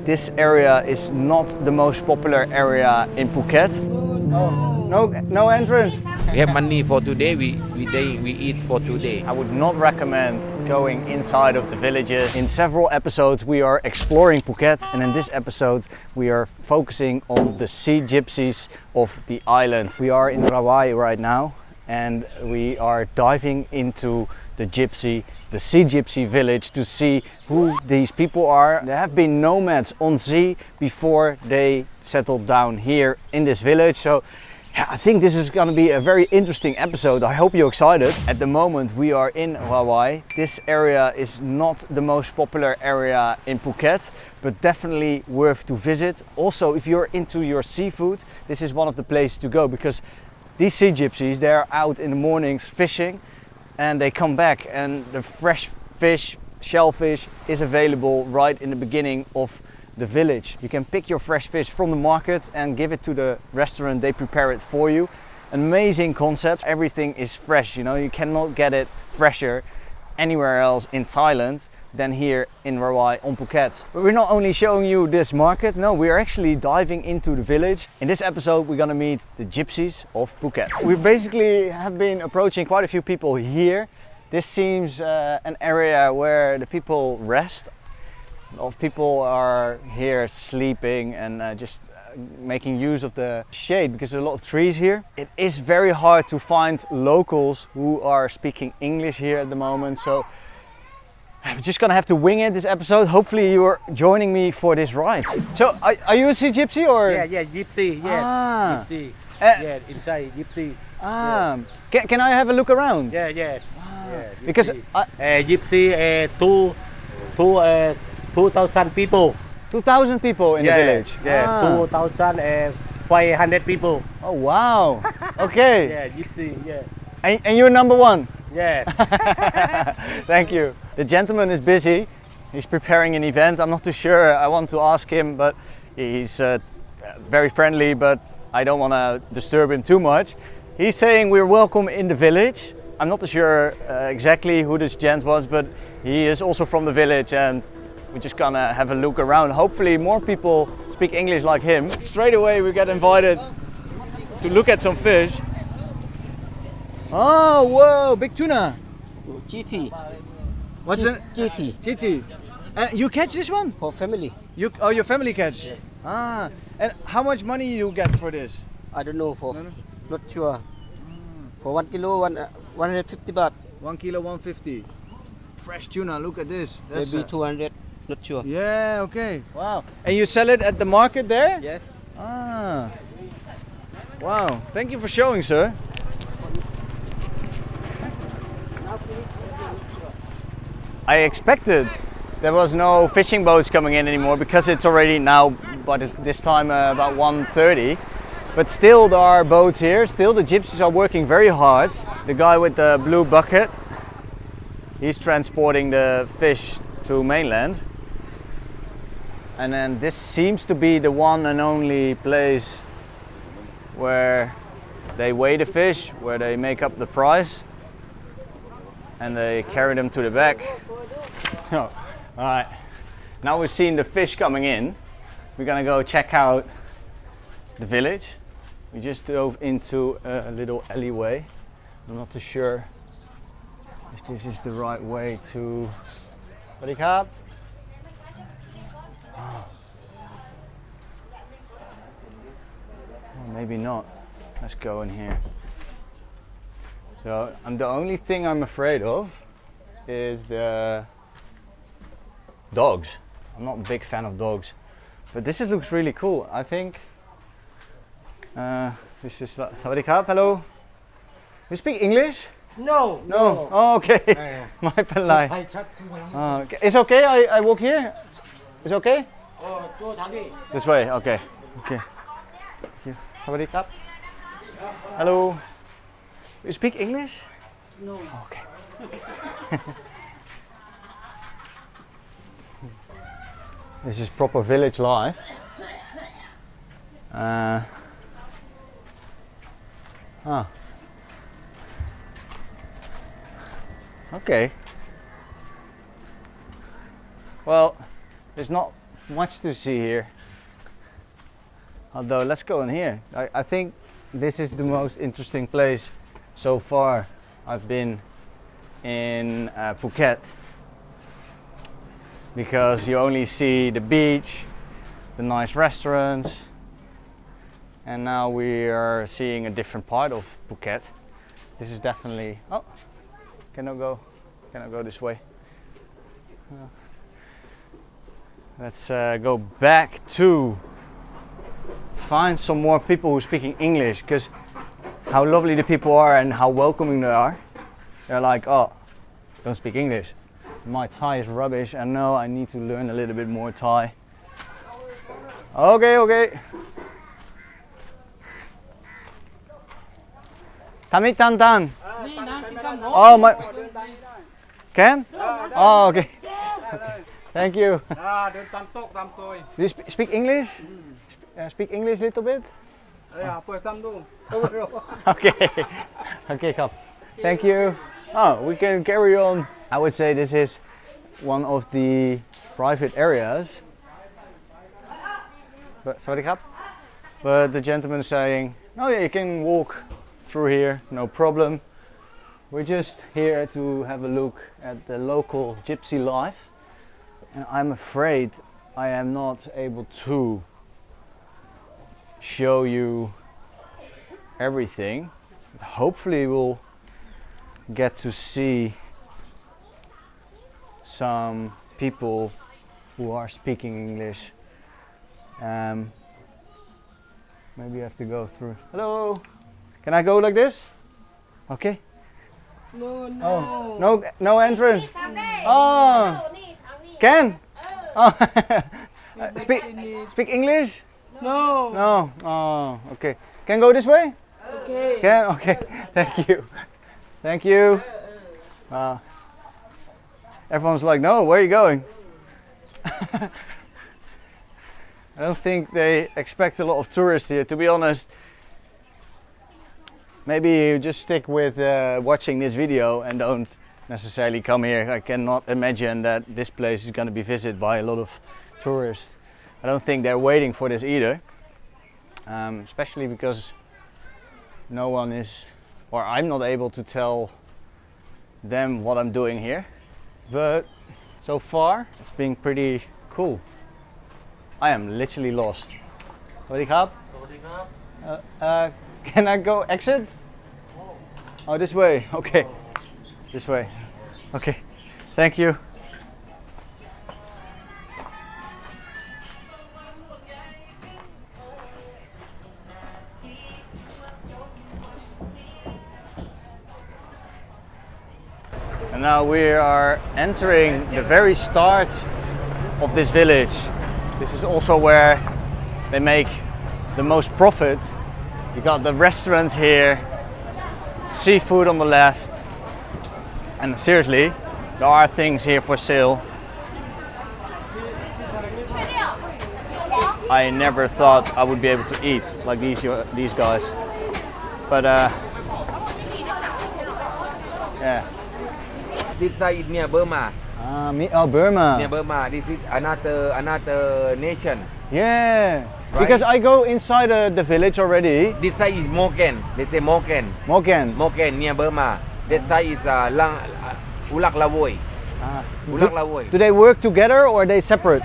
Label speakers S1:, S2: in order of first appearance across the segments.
S1: This area is not the most popular area in Phuket. Oh, no entrance.
S2: We have money for today. We eat for today.
S1: I would not recommend going inside of the villages. In several episodes we are exploring Phuket, and in this episode we are focusing on the sea gypsies of the island. We are in Rawai right now and we are diving into the sea gypsy village to see who these people are. There have been nomads on sea before they settled down here in this village. So yeah, I think this is going to be a very interesting episode. I hope you're excited. At the moment we are in Rawai. This area is not the most popular area in Phuket, but definitely worth to visit. Also, if you're into your seafood, this is one of the places to go, because these sea gypsies, they're out in the mornings fishing and they come back and the fresh fish, shellfish, is available right in the beginning of the village. You can pick your fresh fish from the market and give it to the restaurant. They prepare it for you. Amazing concept. Everything is fresh, you know, you cannot get it fresher anywhere else in Thailand than here in Rawai on Phuket. But we're not only showing you this market, no, we're actually diving into the village. In this episode we're gonna meet the gypsies of Phuket. We basically have been approaching quite a few people here. This seems an area where the people rest. A lot of people are here sleeping and just making use of the shade because there's a lot of trees here. It is very hard to find locals who are speaking English here at the moment, so I'm just gonna have to wing it this episode. Hopefully you are joining me for this ride. So are you a sea gypsy or?
S2: Yeah, gypsy. Yeah, gypsy. Yeah, inside gypsy.
S1: Ah, yeah. Can I have a look around?
S2: Yeah.
S1: Yeah,
S2: gypsy.
S1: because
S2: gypsy 2,000 people.
S1: 2,000 people in the village.
S2: Yeah, 2,500 people.
S1: Oh wow. Okay.
S2: Yeah, gypsy. Yeah.
S1: And you're number one.
S2: Yeah.
S1: Thank you. The gentleman is busy. He's preparing an event. I'm not too sure. I want to ask him, but he's very friendly, but I don't want to disturb him too much. He's saying we're welcome in the village. I'm not too sure exactly who this gent was, but he is also from the village and we're just gonna have a look around. Hopefully more people speak English like him. Straight away we get invited to look at some fish. Oh, whoa, big tuna.
S3: GT.
S1: What's it?
S3: GT.
S1: GT. You catch this one?
S3: For family.
S1: Your family catch?
S3: Yes.
S1: Ah, and how much money you get for this?
S3: I don't know, not sure. For 1 kilo, 150 baht.
S1: 1 kilo, 150. Fresh tuna, look at this. That's
S3: Maybe 200, not sure.
S1: Yeah, okay. Wow. And you sell it at the market there?
S3: Yes.
S1: Ah. Wow. Thank you for showing, sir. I expected there was no fishing boats coming in anymore because it's already now, but this time about 1:30. But still there are boats here. Still the gypsies are working very hard. The guy with the blue bucket, he's transporting the fish to mainland. And then this seems to be the one and only place where they weigh the fish, where they make up the price and they carry them to the back. Oh, all right, now we've seen the fish coming in, we're gonna go check out the village. We just dove into a little alleyway. I'm not too sure if this is the right way to... What do you have? Oh, maybe not. Let's go in here. So the only thing I'm afraid of is the dogs. I'm not a big fan of dogs, but this looks really cool. I think this is hello. You speak English?
S3: No.
S1: Oh, okay. My palai. Oh, okay. It's okay. I walk here. It's okay. This way. Okay. Okay. Thank you. Hello. You speak English?
S3: No.
S1: Okay. This is proper village life. Okay. Well, there's not much to see here. Although, let's go in here. I think this is the most interesting place so far I've been in Phuket, because you only see the beach, the nice restaurants, and now we are seeing a different part of Phuket. This is definitely, oh, cannot go this way. Let's go back to find some more people who are speaking English, because how lovely the people are and how welcoming they are. They're like, oh, don't speak English. My Thai is rubbish. I know I need to learn a little bit more Thai. Okay, okay. Tamik tan tan. Oh my. Can? Oh, okay. Okay. Thank you. Do you speak English? Speak English a little bit? Okay. Okay, come. Thank you. Oh, we can carry on. I would say this is one of the private areas. But the gentleman is saying, oh yeah, you can walk through here, no problem. We're just here to have a look at the local gypsy life. And I'm afraid I am not able to show you everything. Hopefully we'll get to see some people who are speaking English. Maybe I have to go through. Hello, can I go like this? Okay.
S4: No, no.
S1: Oh, no entrance. Oh, can? Oh. Speak English?
S4: No.
S1: No. Oh, okay. Can go this way?
S4: Okay.
S1: Can? Okay. Thank you. Thank you. Everyone's like, no, where are you going? I don't think they expect a lot of tourists here, to be honest. Maybe you just stick with watching this video and don't necessarily come here. I cannot imagine that this place is going to be visited by a lot of tourists. I don't think they're waiting for this either. Especially because no one is, or I'm not able to tell them what I'm doing here. But so far it's been pretty cool. I am literally lost. Sawadee krap. Can I go exit? Oh, this way. Okay. This way. Okay. Thank you. And now we are entering the very start of this village. This is also where they make the most profit. You got the restaurant here, seafood on the left, and seriously, there are things here for sale. I never thought I would be able to eat like these guys, but yeah.
S2: This side is near Burma.
S1: Burma.
S2: Near Burma. This is another nation.
S1: Yeah.
S2: Right?
S1: Because I go inside the village already.
S2: This side is Moken. They say Moken.
S1: Moken
S2: near Burma. That side is Ulak Lavoi. Ulak Lavoi.
S1: Do they work together or are they separate?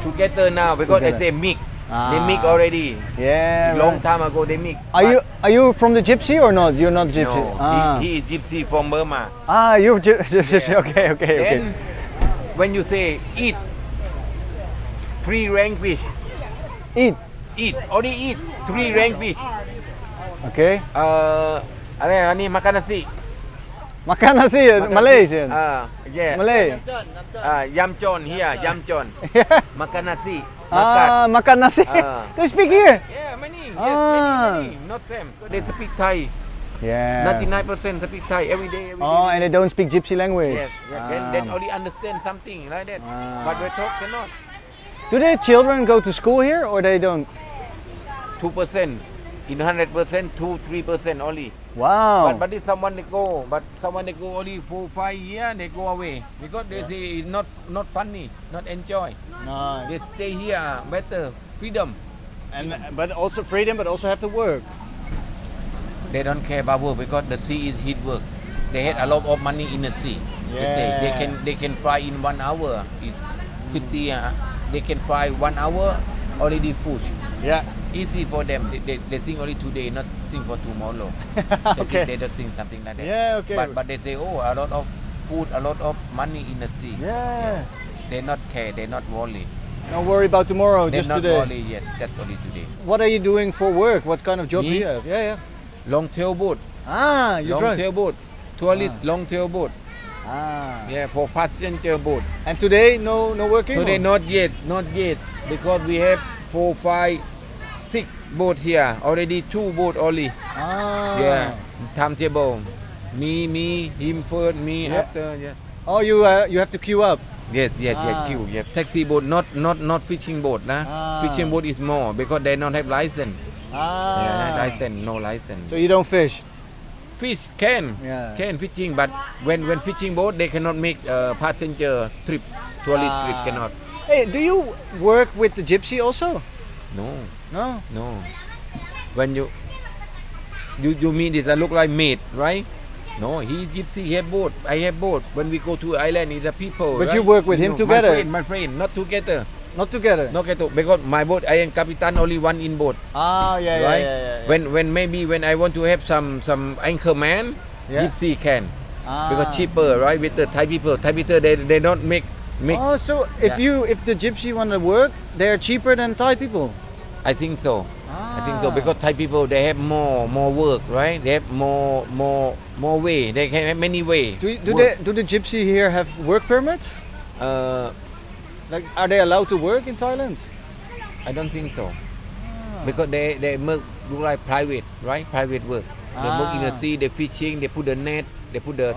S2: Together now because
S1: Together.
S2: they say mix. They mix already.
S1: Yeah.
S2: Long time ago they mix.
S1: Are you from the Gypsy or not? You're not Gypsy.
S2: No, he is Gypsy from Burma.
S1: You're Gypsy.
S2: Yeah.
S1: Okay.
S2: Then when you say eat, three rank fish.
S1: Eat.
S2: Only eat three rank fish.
S1: Okay.
S2: Ini makan nasi.
S1: Makan nasi, Malaysian.
S2: Yeah.
S1: Malay.
S2: Yamchon here, Yamchon.
S1: Yeah.
S2: Makan nasi.
S1: Makan nasi. They speak here.
S2: Yeah, many. Many. Not same. They speak Thai.
S1: Yeah.
S2: 99% speak Thai every day.
S1: And they don't speak Gypsy language.
S2: Yes. Then only understand something like that. But we talk cannot.
S1: Do their children go to school here or they don't?
S2: 2%. In 100%, 2-3% only.
S1: Wow.
S2: But if someone they go, only 4-5 years, they go away because they say it's not funny, not enjoy.
S1: No.
S2: They stay here, better freedom.
S1: But also freedom, but also have to work.
S2: They don't care about work because the sea is heat work. They had a lot of money in the sea. They say they can fly in 1 hour. It's 50. They can fly 1 hour already full.
S1: Yeah.
S2: Easy for them. They sing only today, not sing for tomorrow.
S1: Okay.
S2: They don't sing something like that.
S1: Yeah, okay.
S2: But they say, oh, a lot of food, a lot of money in the sea.
S1: Yeah.
S2: They not care. They not worry.
S1: Don't worry about tomorrow,
S2: They
S1: just
S2: not
S1: today.
S2: worry. Yes, just only today.
S1: What are you doing for work? What kind of job do
S2: Me?
S1: you have? Yeah.
S2: Long tail boat.
S1: Ah, you
S2: Long
S1: drive.
S2: tail boat. Tourist long tail boat.
S1: Ah.
S2: Yeah, for passenger boat.
S1: And today, no working?
S2: Today
S1: or?
S2: not yet, because we have 4, 5, 6 boat here. Already 2 boat only.
S1: Ah.
S2: Yeah, timetable. Me, him first, me
S1: Yeah.
S2: after. Yeah.
S1: Oh, you have to queue up.
S2: Yes,
S1: Ah.
S2: queue. Yeah. Taxi boat, not fishing boat, nah.
S1: Ah.
S2: Fishing boat is more because they don't have license.
S1: Ah.
S2: Yeah, no license.
S1: So you don't fish?
S2: Fish can fishing, but when fishing boat they cannot make passenger trip, tourist trip cannot.
S1: Hey, do you work with the gypsy also?
S2: No.
S1: No.
S2: When you mean this, I look like maid, right? No, he gypsy, he have boat. I have boat. When we go to island, it's the people.
S1: But
S2: right?
S1: you work with him together?
S2: My friend, not together.
S1: Not together?
S2: Not together. Because my boat, I am captain, only one in boat.
S1: Ah, yeah,
S2: Right?
S1: yeah.
S2: When I want to have some anchor man,
S1: Yeah.
S2: gypsy can.
S1: Ah.
S2: Because cheaper, right? With the Thai people. Thai people they don't make.
S1: Oh, so if the gypsy want to work, they are cheaper than Thai people.
S2: I think so. I think so
S1: Ah.
S2: because Thai people they have more work, right? They have more way. They can have many way.
S1: Do the gypsy here have work permits? Like, are they allowed to work in Thailand?
S2: I don't think so. Because they work look like private, right? Private work. They work in the sea. They fishing. They put the net. They put the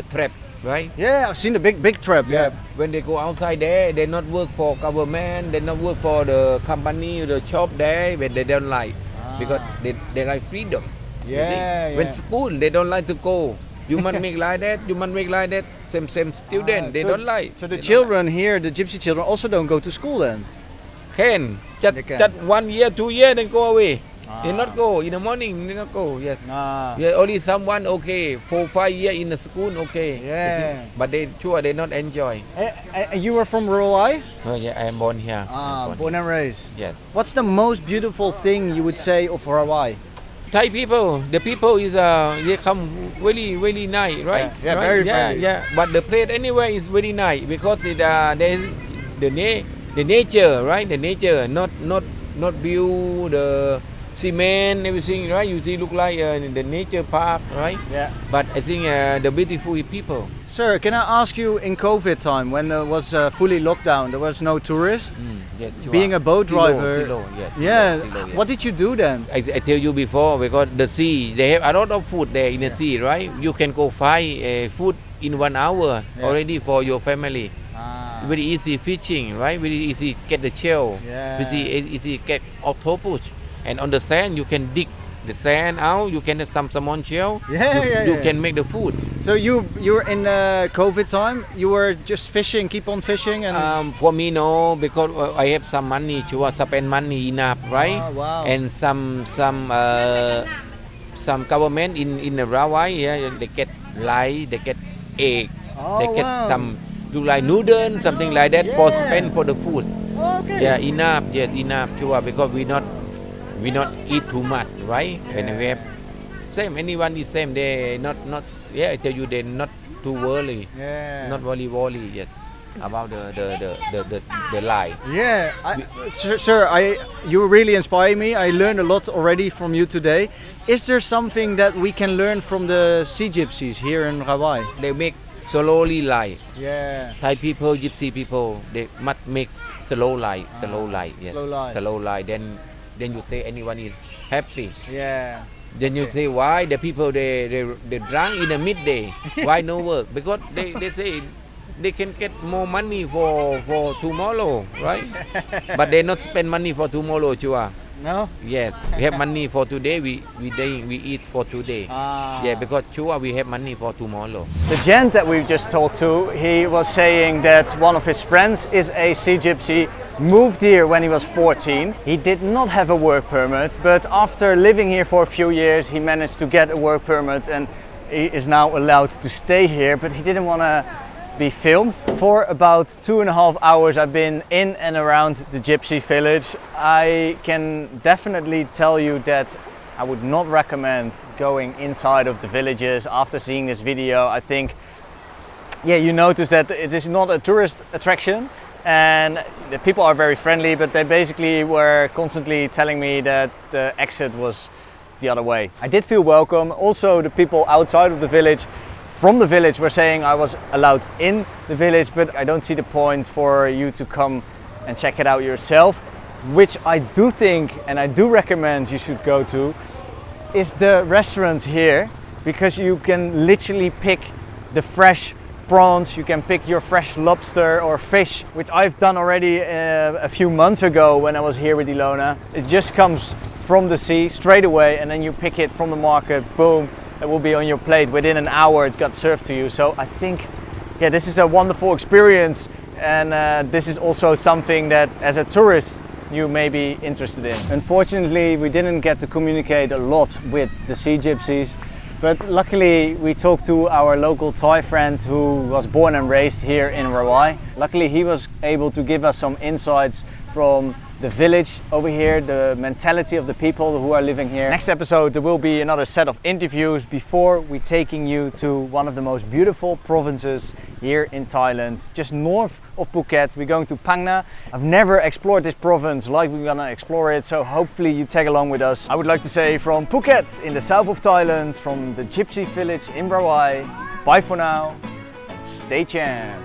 S2: trap, right?
S1: Yeah, I've seen the big trap. Yeah.
S2: When they go outside there, they not work for government. They not work for the company, the shop there. But they don't like because they like freedom. You see?
S1: Yeah.
S2: When school, they don't like to go. You must make like that. You must make like that. Same student. They don't like.
S1: So the
S2: They don't
S1: children here, the gypsy children, also don't go to school then.
S2: like. Can
S1: They can.
S2: just 1 year, 2 years, then go away. They not go in the morning. They not go. Yes.
S1: Ah.
S2: Yeah, only someone okay 4, 5 years in the school okay.
S1: Yeah.
S2: But they not enjoy.
S1: You were from Rawai?
S2: Oh yeah, I am born here.
S1: Born and raised.
S2: Yes.
S1: What's the most beautiful thing you would say of Rawai?
S2: Thai people, the people is they come really nice, right?
S1: Yeah,
S2: right?
S1: very friendly.
S2: Yeah. But the place anyway is very nice because it the nature, right? The nature, not build the cement, everything, right? You see, look like the nature park, right?
S1: Yeah.
S2: But I think the beautiful people.
S1: Sir, can I ask you, in COVID time, when there was fully lockdown, there was no tourist,
S2: Yes, you
S1: being
S2: are.
S1: a boat driver,
S2: Silo, yes,
S1: yeah,
S2: silo, yes.
S1: what did you do then?
S2: I tell you before because the sea they have a lot of food there in the sea, right? You can go find food in 1 hour already for your family. Very easy fishing, right? Very easy get the shell.
S1: Yeah.
S2: Very easy get octopus, and on the sand you can dig the sand out. You can have some salmon shell. You can make the food.
S1: So you were in COVID time, you were just fishing, keep on fishing, and
S2: For me, no, because I have some money. To spend money enough, right?
S1: Oh, wow.
S2: And some government in the Rawai, yeah, they get lye, they get egg,
S1: Oh,
S2: they get
S1: wow.
S2: some do like noodle, something like that for
S1: Yeah.
S2: spend for the food.
S1: okay.
S2: Yeah, enough, yes, enough, sure, because we not eat too much, right? And we have same, anyone is same. They not yeah, I tell you, they not too worry,
S1: Yeah.
S2: not worry yet about the lie.
S1: Yeah, sir, you really inspire me. I learned a lot already from you today. Is there something that we can learn from the sea gypsies here in Rawai?
S2: They make slowly lie.
S1: Yeah.
S2: Thai people, gypsy people, they must make slow lie, yes,
S1: slow lie.
S2: slow lie. Then you say anyone is happy.
S1: Yeah.
S2: Then you say why the people they drunk in the midday, why no work? Because they say they can get more money for tomorrow, right? But they not spend money for tomorrow, sure.
S1: No?
S2: Yes, we have money for today. We eat for today. Yeah, because sure we have money for tomorrow.
S1: The gent that we just talked to, he was saying that one of his friends is a sea gypsy, moved here when he was 14. He did not have a work permit, but after living here for a few years, he managed to get a work permit and he is now allowed to stay here, but he didn't want to be filmed. For about 2.5 hours I've been in and around the Gypsy Village. I can definitely tell you that I would not recommend going inside of the villages after seeing this video. I think, yeah, you notice that it is not a tourist attraction and the people are very friendly, but they basically were constantly telling me that the exit was the other way. I did feel welcome. Also, the people outside of the village from the village were saying I was allowed in the village, but I don't see the point for you to come and check it out yourself. Which I do think and I do recommend you should go to is the restaurants here, because you can literally pick the fresh prawns, you can pick your fresh lobster or fish, which I've done already a few months ago when I was here with Ilona. It just comes from the sea straight away and then you pick it from the market, boom, it will be on your plate. Within an hour it got served to you. So I think, yeah, this is a wonderful experience, and this is also something that as a tourist you may be interested in. Unfortunately, we didn't get to communicate a lot with the sea gypsies, but luckily we talked to our local Thai friend who was born and raised here in Rawai. Luckily he was able to give us some insights from the village over here, the mentality of the people who are living here. Next episode there will be another set of interviews before we're taking you to one of the most beautiful provinces here in Thailand, just north of Phuket. We're going to Phang Nga. I've never explored this province like we're gonna explore it, so hopefully you tag along with us. I would like to say from Phuket in the south of Thailand, from the Gypsy Village in Rawai, bye for now, stay tuned.